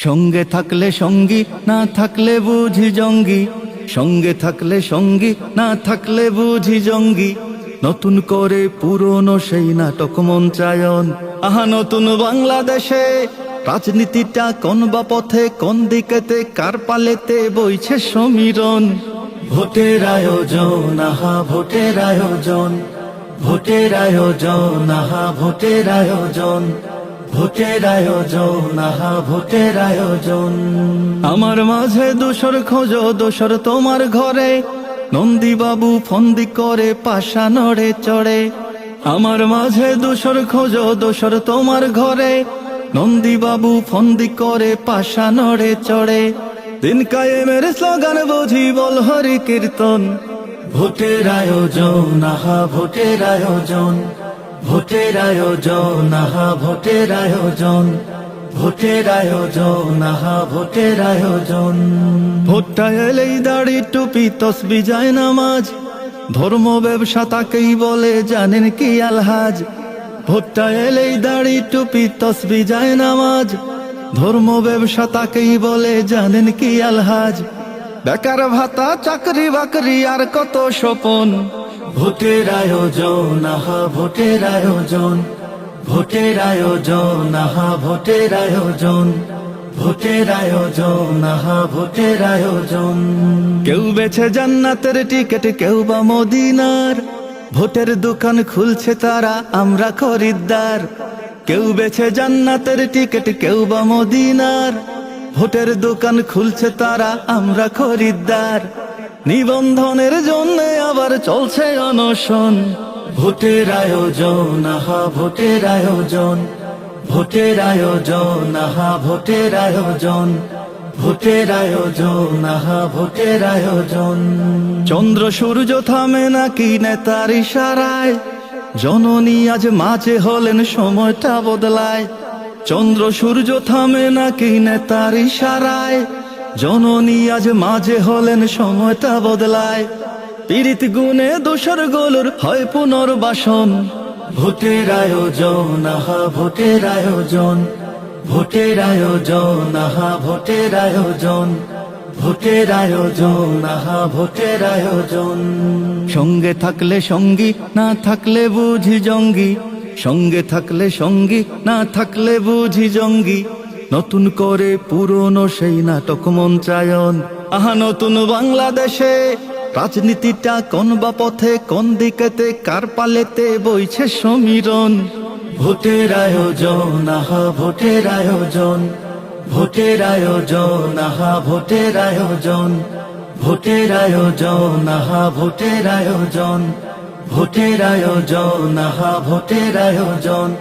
সঙ্গে থাকলে সঙ্গী, না থাকলে বুঝি জঙ্গি। সঙ্গে থাকলে সঙ্গী, না থাকলে বুঝি জঙ্গি। নতুন করে পুরনো সেই নাটক মঞ্চায়ন। আহা নতুন বাংলাদেশে রাজনীতিটা কোন বা পথে, কোন দিকেতে, কার পালেতে বইছে সমীরণ। ভোটের আয়োজন, আহা ভোটের আয়োজন। ভোটের আয়োজন, আহা ভোটের আয়োজন। ভোটের আয়োজন, আহা ভোটের আয়োজন। আমার মাঝে দোসর খোঁজো, দোসর তোমার ঘরে। নন্দী বাবু ফন্দি করে পাশা নড়ে চড়ে। আমার মাঝে দোসর খোঁজো, দোসর তোমার ঘরে। নন্দী বাবু ফন্দি করে পাশা নড়ে চড়ে। দিন কায়েমের স্লোগান বুঝি বল হরি কীর্তন। ভোটের আয়োজন, আহা ভোটের আয়োজন। ভোটের আয়োজন, আহা ভোটের আয়োজন। ভোটের আয়োজন, আহা ভোটের আয়োজন। ভোটটা এলেই দাড়ি টুপি তসবি যায় নামাজ। ধর্ম ব্যবসা তাকেই বলে জানেন কি আলহাজ। ভোটটা এলেই দাড়ি টুপি তসবি যায় নামাজ। ধর্ম ব্যবসা তাকেই বলে জানেন কি আলহাজ। বেকার ভাতা, চাকরি বাকরি আর কত স্বপন। ভোটের আয়োজন, আহা ভোটের আয়োজন। ভোটের আয়োজন, আহা ভোটের আয়োজন। ভোটের আয়োজন, আহা ভোটের আয়োজন। কেউ বেছে জান্নাতের টিকিট, কেউ বা মদিনার। ভোটের দোকান খুলছে তারা, আমরা খরিদ্দার। কেউ বেছে জান্নাতের টিকিট, কেউ বা মদিনার। ভোটের দোকান খুলছে তারা, আমরা খরিদ্দার। নিবন্ধনের জন্য আবার চলছে অনশন। ভোটের আয়োজন, আহা ভোটের আয়োজন। ভোটের আয়োজন, আহা ভোটের আয়োজন। ভোটের আয়োজন, আহা ভোটের আয়োজন। চন্দ্র সূর্য থামে নাকি নেতার ইশারায়। জননী আজ মাঝে হলেন, সময়টা বদলায়। চন্দ্র সূর্য থামে নাকি নেতার ইশারায়। জননী আজ মাঝে হলেন, সময়টা বদলায়। পীড়িত গুণে দোসর গলুর হয় পুনর্বাসন। ভোটের আয়োজন, আহা ভোটের আয়োজন। ভোটের আয়োজন, আহা ভোটের আয়োজন। ভোটের আয়োজন, আহা ভোটের আয়োজন। সঙ্গে থাকলে সঙ্গী, না থাকলে বুঝি জঙ্গি। সঙ্গে থাকলে সঙ্গী, না থাকলে বুঝি জঙ্গি। নতুন করে পুরনো সেই নাটক মঞ্চায়ন। আহা নতুন বাংলাদেশে রাজনীতিটা কোন বা পথে, কোন দিকেতে, কার পালেতে বইছে সমীরণ। ভোটের আয়োজন, আহা ভোটের আয়োজন। ভোটের আয়োজন, আহা ভোটের আয়োজন। ভোটের আয়োজন, আহা ভোটের আয়োজন। ভোটের আয়োজন, আহা ভোটের আয়োজন।